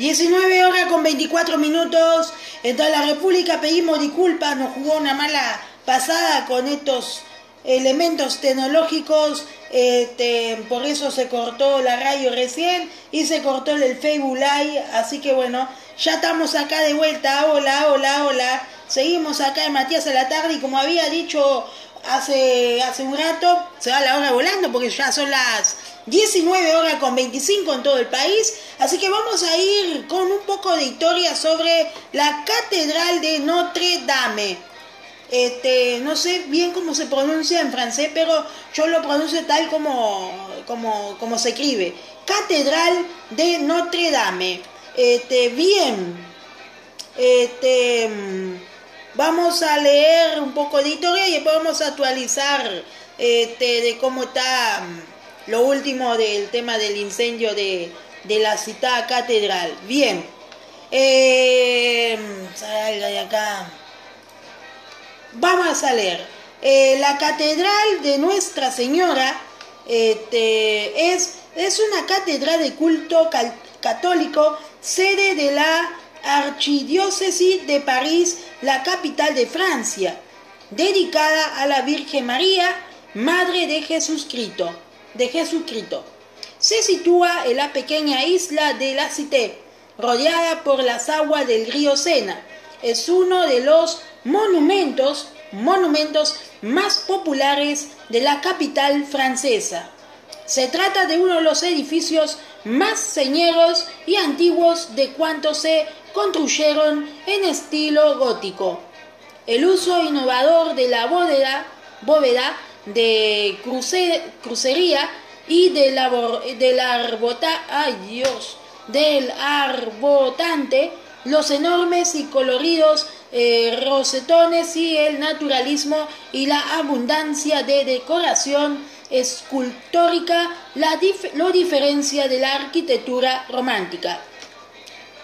19 horas con 24 minutos. En toda la República pedimos disculpas, nos jugó una mala pasada con estos elementos tecnológicos. Por eso se cortó la radio recién y se cortó el Facebook Live. Así que bueno, ya estamos acá de vuelta. Hola. Seguimos acá en Matías a la tarde y como había dicho hace un rato, se va la hora volando porque ya son las 19 horas con 25 en todo el país, así que vamos a ir con un poco de historia sobre la Catedral de Notre Dame. No sé bien cómo se pronuncia en francés, pero yo lo pronuncio tal como se escribe. Catedral de Notre Dame. Vamos a leer un poco de historia y después vamos a actualizar de cómo está lo último del tema del incendio de la citada catedral. Bien, salga de acá. Vamos a leer. La catedral de Nuestra Señora es una catedral de culto católico, sede de la Archidiócesis de París, la capital de Francia, dedicada a la Virgen María, Madre de Jesucristo. Se sitúa en la pequeña isla de la Cité, rodeada por las aguas del río Sena. Es uno de los monumentos más populares de la capital francesa. Se trata de uno de los edificios más señeros y antiguos de cuantos se construyeron en estilo gótico. El uso innovador de la bóveda de crucería y del arbotante, los enormes y coloridos rosetones y el naturalismo y la abundancia de decoración escultórica lo diferencia de la arquitectura romántica.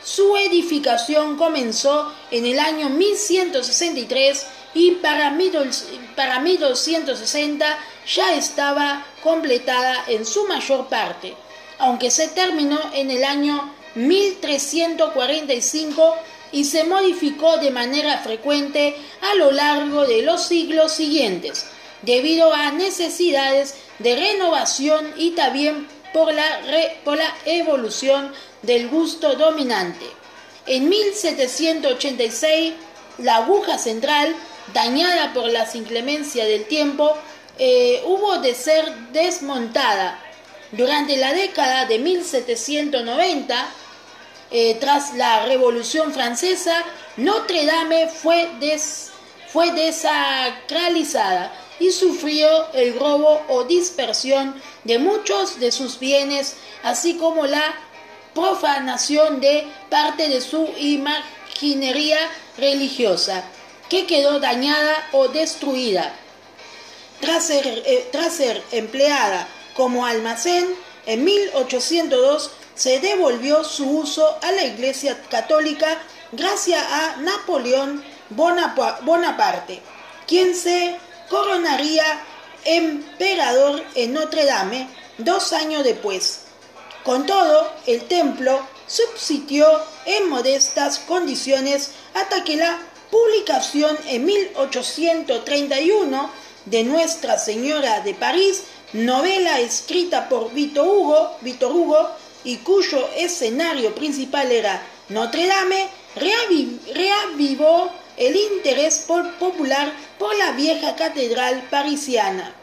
Su edificación comenzó en el año 1163 y para 1260 ya estaba completada en su mayor parte, aunque se terminó en el año 1345 y se modificó de manera frecuente a lo largo de los siglos siguientes, debido a necesidades de renovación y también por la evolución del gusto dominante. En 1786, la aguja central, dañada por las inclemencias del tiempo, hubo de ser desmontada. Durante la década de 1790, tras la Revolución Francesa, Notre Dame fue desacralizada y sufrió el robo o dispersión de muchos de sus bienes, así como la profanación de parte de su imaginería religiosa, que quedó dañada o destruida. Tras ser empleada como almacén, en 1802 se devolvió su uso a la Iglesia Católica gracias a Napoleón Bonaparte, quien se coronaría emperador en Notre Dame 2 años después. Con todo, el templo subsistió en modestas condiciones hasta que la publicación en 1831 de Nuestra Señora de París, novela escrita por Victor Hugo y cuyo escenario principal era Notre Dame, reavivó el interés popular por la vieja catedral parisina.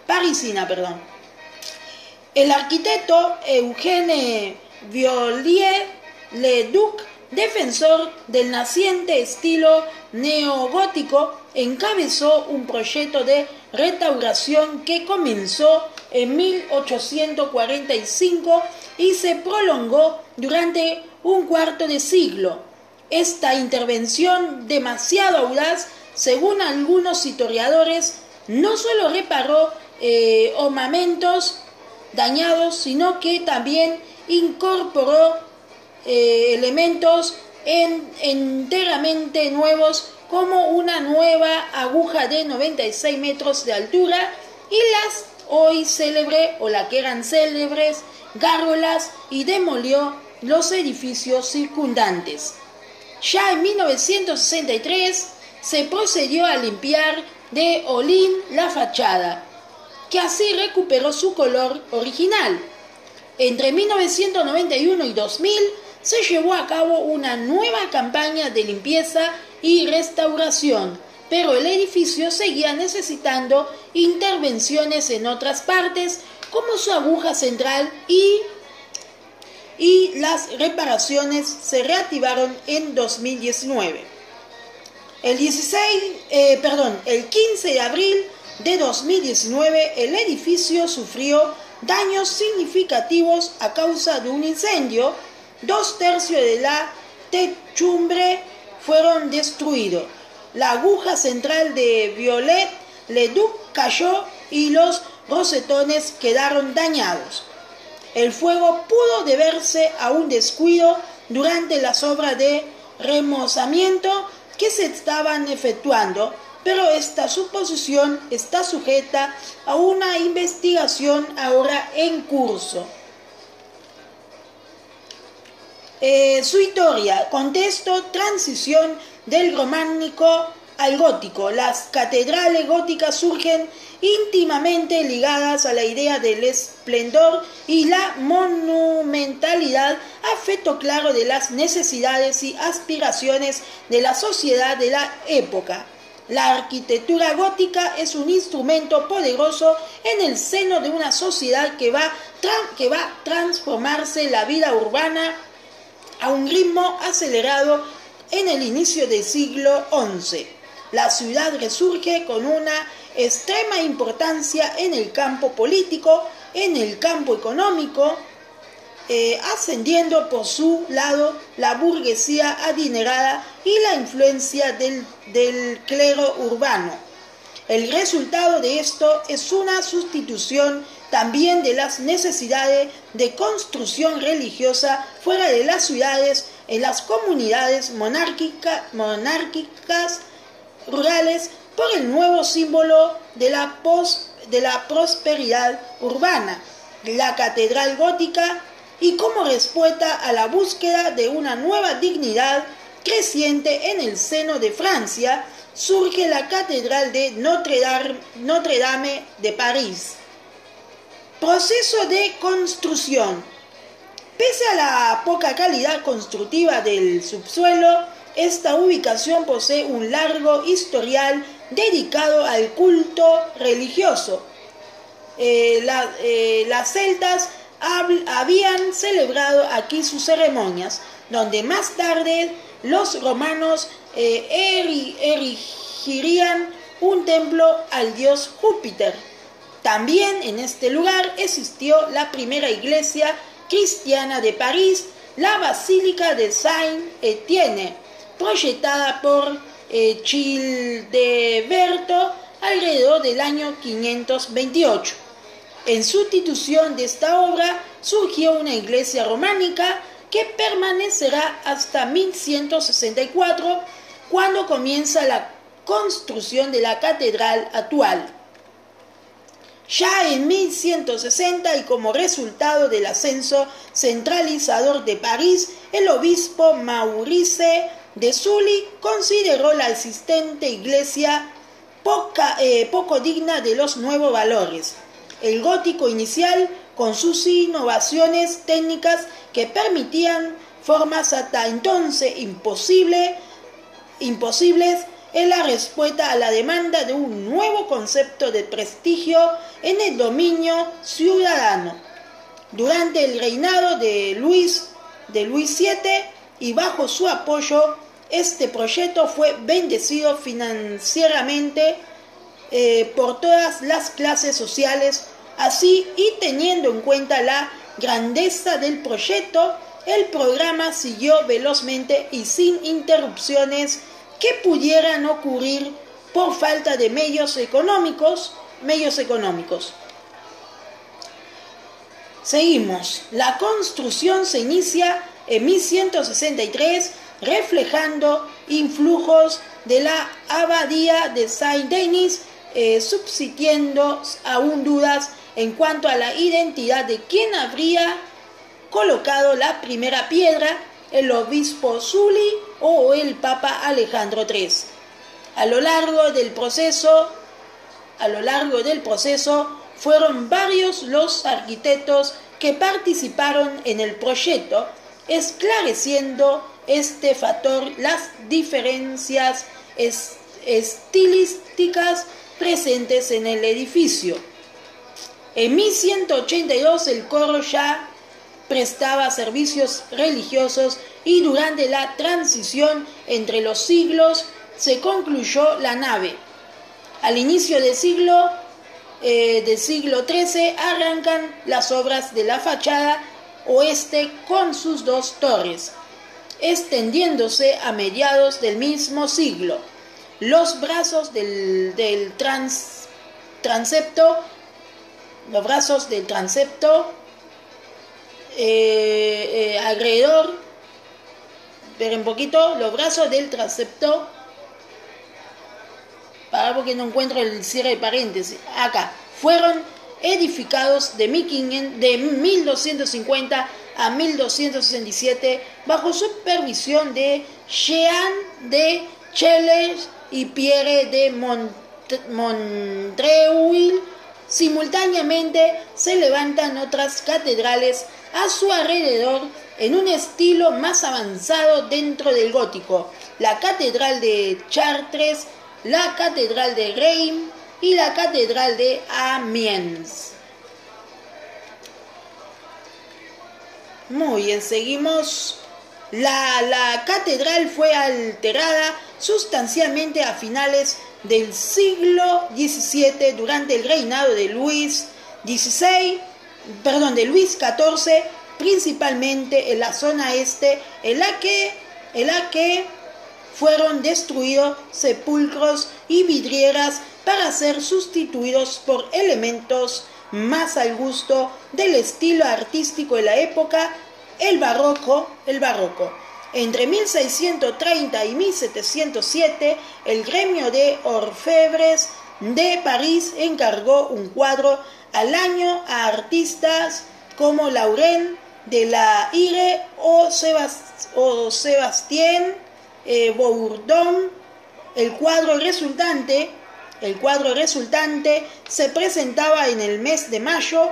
El arquitecto Eugène Viollet-le-Duc, defensor del naciente estilo neogótico, encabezó un proyecto de restauración que comenzó en 1845 y se prolongó durante un cuarto de siglo. Esta intervención, demasiado audaz, según algunos historiadores, no solo reparó ornamentos dañados, sino que también incorporó elementos enteramente nuevos, como una nueva aguja de 96 metros de altura y las hoy célebres, o la que eran célebres, gárgolas, y demolió los edificios circundantes. Ya en 1963 se procedió a limpiar de hollín la fachada, que así recuperó su color original. Entre 1991 y 2000 se llevó a cabo una nueva campaña de limpieza y restauración, pero el edificio seguía necesitando intervenciones en otras partes, como su aguja central, y las reparaciones se reactivaron en 2019. El 15 de abril de 2019, el edificio sufrió daños significativos a causa de un incendio. 2/3 de la techumbre fueron destruidos. La aguja central de Viollet-le-Duc cayó y los rosetones quedaron dañados. El fuego pudo deberse a un descuido durante las obras de remozamiento que se estaban efectuando, pero esta suposición está sujeta a una investigación ahora en curso. Su historia: contexto, transición del románico al gótico. Las catedrales góticas surgen íntimamente ligadas a la idea del esplendor y la monumentalidad, afecto claro de las necesidades y aspiraciones de la sociedad de la época. La arquitectura gótica es un instrumento poderoso en el seno de una sociedad que va a transformarse la vida urbana a un ritmo acelerado en el inicio del siglo XI. La ciudad resurge con una extrema importancia en el campo político, en el campo económico, ascendiendo por su lado la burguesía adinerada y la influencia del clero urbano. El resultado de esto es una sustitución también de las necesidades de construcción religiosa fuera de las ciudades, en las comunidades monárquicas rurales, por el nuevo símbolo de la prosperidad urbana, la catedral gótica, y como respuesta a la búsqueda de una nueva dignidad creciente en el seno de Francia, surge la Catedral de Notre Dame de París. Proceso de construcción. Pese a la poca calidad constructiva del subsuelo, esta ubicación posee un largo historial dedicado al culto religioso. Las celtas habían celebrado aquí sus ceremonias, donde más tarde los romanos erigirían un templo al dios Júpiter. También en este lugar existió la primera iglesia cristiana de París, la Basílica de Saint-Étienne, proyectada por Childeberto alrededor del año 528. En sustitución de esta obra surgió una iglesia románica que permanecerá hasta 1164, cuando comienza la construcción de la catedral actual. Ya en 1160, y como resultado del ascenso centralizador de París, el obispo Maurice de Sully consideró la existente iglesia poco digna de los nuevos valores. El gótico inicial, con sus innovaciones técnicas que permitían formas hasta entonces imposibles, es la respuesta a la demanda de un nuevo concepto de prestigio en el dominio ciudadano. Durante el reinado de Luis VII y bajo su apoyo, este proyecto fue bendecido financieramente por todas las clases sociales. Así, y teniendo en cuenta la grandeza del proyecto, el programa siguió velozmente y sin interrupciones que pudieran ocurrir por falta de medios económicos. Seguimos. La construcción se inicia en 1163, reflejando influjos de la abadía de Saint-Denis, subsistiendo aún dudas en cuanto a la identidad de quien habría colocado la primera piedra el obispo Zuli o el Papa Alejandro III. A lo largo del proceso fueron varios los arquitectos que participaron en el proyecto, esclareciendo este factor las diferencias estilísticas presentes en el edificio. En 1182 el coro ya prestaba servicios religiosos y durante la transición entre los siglos se concluyó la nave. Al inicio del siglo XIII arrancan las obras de la fachada oeste con sus dos torres, extendiéndose a mediados del mismo siglo. Los brazos del transepto alrededor, pero un poquito, los brazos del transepto, para porque no encuentro el cierre de paréntesis, acá, fueron edificados de 1250 a 1267 bajo supervisión de Jean de Chelles y Pierre de Montreuil. Simultáneamente se levantan otras catedrales a su alrededor en un estilo más avanzado dentro del gótico: la Catedral de Chartres, la Catedral de Reims y la Catedral de Amiens. Muy bien, seguimos. La catedral fue alterada sustancialmente a finales del siglo XVII durante el reinado de Luis XIV, principalmente en la zona este, en la que fueron destruidos sepulcros y vidrieras para ser sustituidos por elementos más al gusto del estilo artístico de la época, el barroco. Entre 1630 y 1707, el gremio de orfebres de París encargó un cuadro al año a artistas como Laurent de la Hire o Sébastien Bourdon. El cuadro resultante se presentaba en el mes de mayo,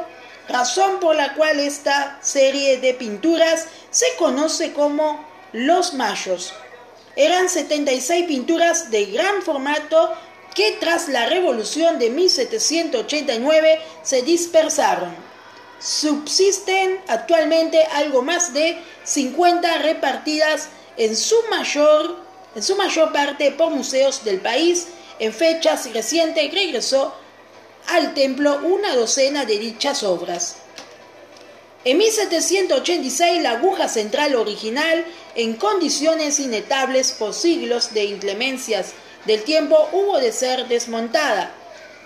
razón por la cual esta serie de pinturas se conoce como Los Mayos. Eran 76 pinturas de gran formato que tras la Revolución de 1789 se dispersaron. Subsisten actualmente algo más de 50 repartidas en su mayor parte por museos del país. En fechas recientes regresó al templo una docena de dichas obras. En 1786 la aguja central original, en condiciones inestables por siglos de inclemencias del tiempo, hubo de ser desmontada.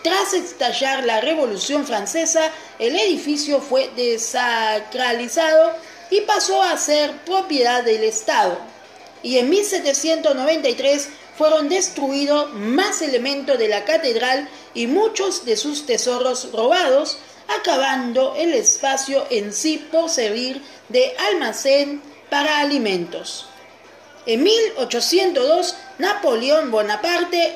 Tras estallar la Revolución Francesa, el edificio fue desacralizado y pasó a ser propiedad del Estado. Y en 1793 fueron destruidos más elementos de la catedral y muchos de sus tesoros robados, acabando el espacio en sí por servir de almacén para alimentos. En 1802, Napoleón Bonaparte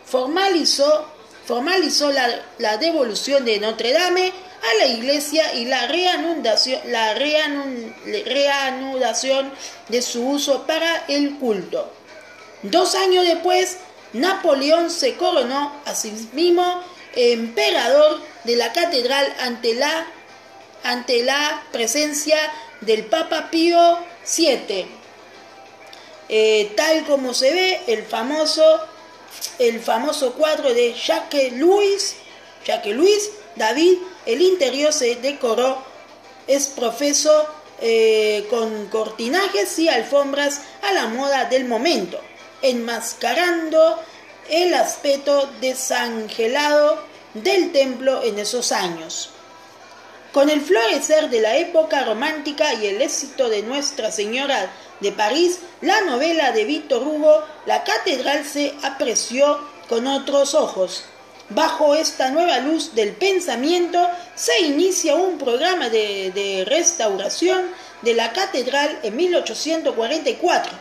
formalizó la devolución de Notre Dame a la iglesia y la reanudación de su uso para el culto. 2 años después, Napoleón se coronó a sí mismo emperador de la catedral ante la presencia del Papa Pío VII. Tal como se ve el famoso cuadro de Jacques-Louis David, el interior se decoró, es profeso con cortinajes y alfombras a la moda del momento, enmascarando el aspecto desangelado del templo en esos años. Con el florecer de la época romántica y el éxito de Nuestra Señora de París, la novela de Víctor Hugo, la catedral se apreció con otros ojos. Bajo esta nueva luz del pensamiento se inicia un programa de restauración de la catedral en 1844,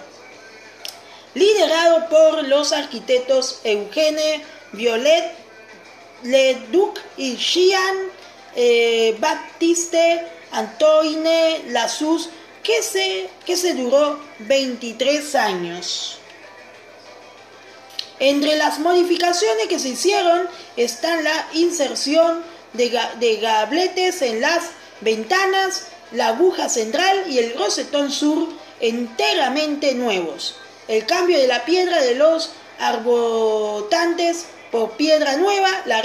liderado por los arquitectos Eugène Viollet-le-Duc y Jean-Baptiste Antoine Lassus, que se duró 23 años. Entre las modificaciones que se hicieron están la inserción de gabletes en las ventanas, la aguja central y el rosetón sur enteramente nuevos, el cambio de la piedra de los arbotantes por piedra nueva, la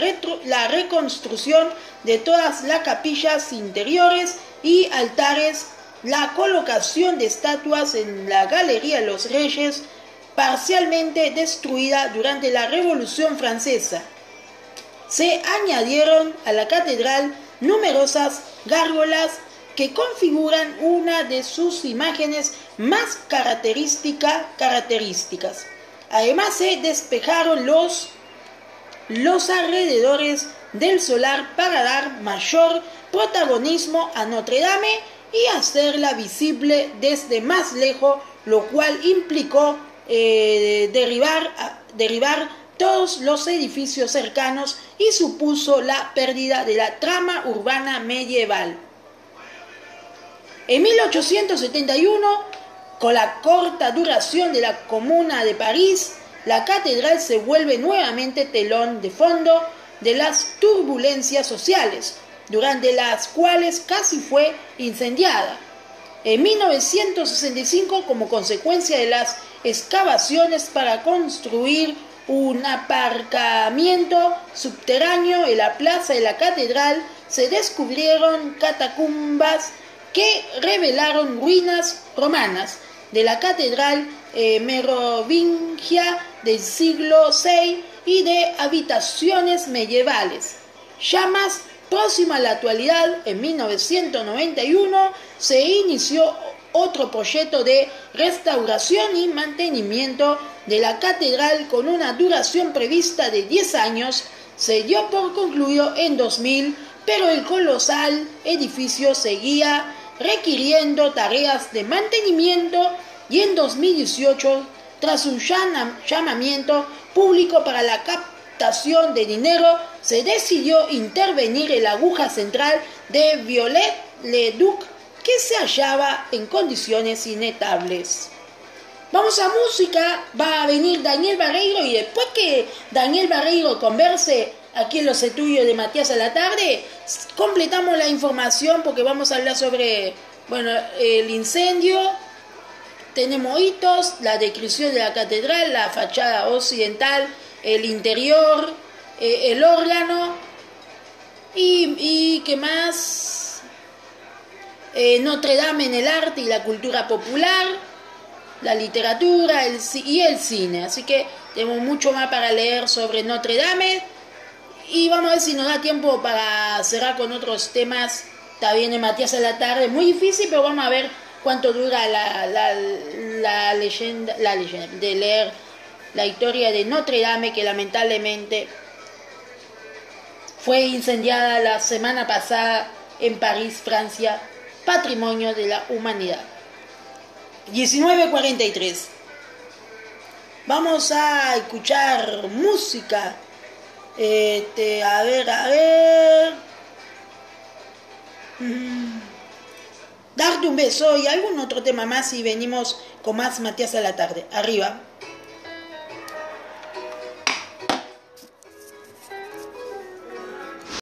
reconstrucción de todas las capillas interiores y altares, la colocación de estatuas en la Galería de los Reyes, parcialmente destruida durante la Revolución Francesa. Se añadieron a la catedral numerosas gárgolas que configuran una de sus imágenes más características. Además se despejaron los alrededores del solar para dar mayor protagonismo a Notre Dame y hacerla visible desde más lejos, lo cual implicó derribar todos los edificios cercanos y supuso la pérdida de la trama urbana medieval. En 1871, con la corta duración de la Comuna de París, la catedral se vuelve nuevamente telón de fondo de las turbulencias sociales, durante las cuales casi fue incendiada. En 1965, como consecuencia de las excavaciones para construir un aparcamiento subterráneo en la plaza de la catedral, se descubrieron catacumbas que revelaron ruinas romanas de la catedral merovingia del siglo VI y de habitaciones medievales. Ya más próxima a la actualidad, en 1991, se inició otro proyecto de restauración y mantenimiento de la catedral con una duración prevista de 10 años. Se dio por concluido en 2000, pero el colosal edificio seguía requiriendo tareas de mantenimiento y en 2018, tras un llamamiento público para la captación de dinero, se decidió intervenir en la aguja central de Viollet-le-Duc, que se hallaba en condiciones inestables. Vamos a música, va a venir Daniel Barreiro y después que Daniel Barreiro converse aquí en los estudios de Matías a la tarde, completamos la información porque vamos a hablar sobre, el incendio, tenemos hitos, la descripción de la catedral, la fachada occidental, el interior, el órgano y ¿qué más? Notre Dame en el arte y la cultura popular, la literatura y el cine. Así que tenemos mucho más para leer sobre Notre Dame y vamos a ver si nos da tiempo para cerrar con otros temas. Está bien en Matías a la tarde, muy difícil, pero vamos a ver cuánto dura la leyenda de leer la historia de Notre Dame, que lamentablemente fue incendiada la semana pasada en París, Francia, patrimonio de la humanidad. 19:43. Vamos a escuchar música. A ver. Darte un beso y algún otro tema más y venimos con más Matías a la tarde. Arriba.